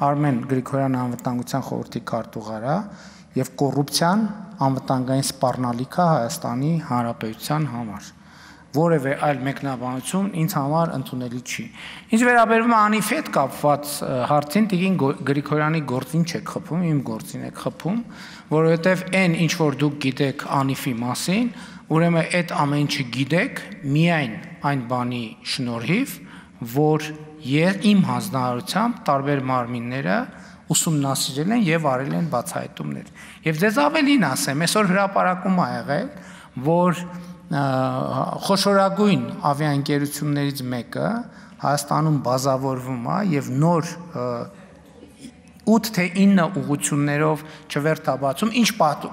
Արմեն Գրիգորյանը անվտանգության խորհրդի քարտուղար է եւ կոռուպցիան անվտանգային սպառնալիք է Հայաստանի Հանրապետության համար։ Որևէ այլ մեկնաբանություն ինձ համար ընդունելի չի։ Ինչ վերաբերում է ԱՆԻՖ-ի հետ կապված հարցին, Տիկին Գրիգորյանի գործին չեք խփում, իմ գործին եք խփում, որովհետև այն ինչ որ դուք գիտեք ԱՆԻՖ-ի մասին, ուրեմն այդ ամեն ինչը գիտեք միայն այն բանի շնորհիվ, որ իմ հանձնարարությամբ տարբեր մարմինները ուսումնասիրել են եւ արել են բացահայտումներ։ Եվ ձեզ ավելին ասեմ, այսօր հրապարակում ա եղել, որ խոշորագույն ավիաընկերություններից մեկը Հայաստանում բազավորվում է եւ նոր 8 թե 9 ուղղություններով չվերթաբացում, ինչ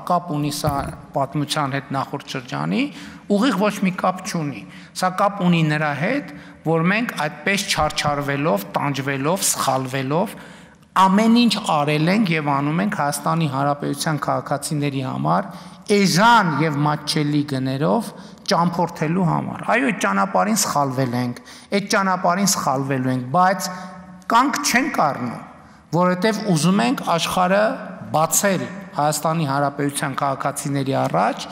կապ ունի սա պատմության հետ նախորդ շրջանի, ուղիղ ոչ մի կապ չունի։ Սա կապ ունի նրա հետ, որ մենք այդպես չարչարվելով, տանջվելով, սխալվելով ամեն ինչ արել ենք եւ անում ենք Հայաստանի Հանրապետության քաղաքացիների համար էժան եւ մատչելի գներով ճամփորդելու համար։ Այո, այդ ճանապարհին սխալվել ենք, այդ ճանապարհին սխալվելու ենք, բայց կանք չենք առնում, որովհետեւ ուզում ենք աշխարհը բացել Հայաստանի Հանրապետության քաղաքացիների առաջ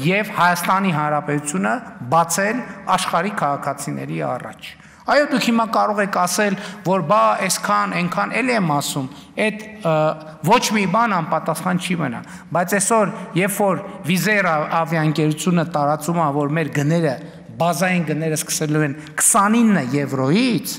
եւ Հայաստանի Հանրապետությունը բացել աշխարհի քաղաքացիների առաջ։ Այո, դուք հիմա կարող եք ասել, որ բա այսքան, այնքան էլ եմ ասում, այդ ոչ մի բան անպատասխան չի մնա, բայց այսօր, երբ որ Վիզեր ավիաընկերությունը տարածում է, որ մեր գները, բազային գները սկսելու են 29 եվրոյից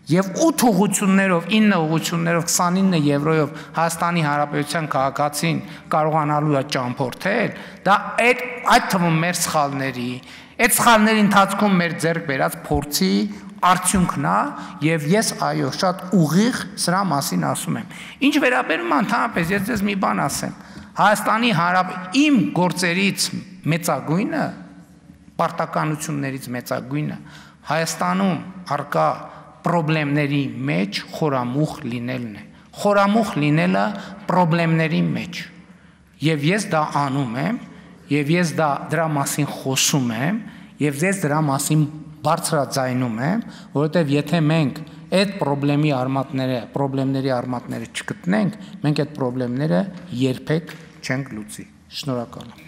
եւ 8 ուղղություններով, 9 ուղղություններով 29 եվրոյով Հայաստանի Հանրապետության քաղաքացին կարողանալու է ճամփորդել, դա այդ թվում մեր սխալների, այդ սխալների ընթացքում մեր ձեռք բերած փորձի արդյունքն է եւ ես այո շատ ուղիղ սրա մասին ասում եմ։ Ինչ վերաբերում է ընդհանրապես ես ձեզ մի բան ասեմ։ Հայաստանի իմ գործերից մեծագույնը, պարտականություններից մեծագույնը Հայաստանում առկա պրոբլեմների մեջ խորամուխ լինելն է։ Խորամուխ լինելը պրոբլեմների մեջ։ Եվ ես դա անում եմ, եւ ես դրա մասին խոսում եմ, եւ ես դրա մասին բարձրաձայնում եմ, որովհետև եթե մենք այդ պրոբլեմների արմատները չգտնենք, մենք այդ պրոբլեմները երբեք չենք լուծի։ Շնորհակալ եմ։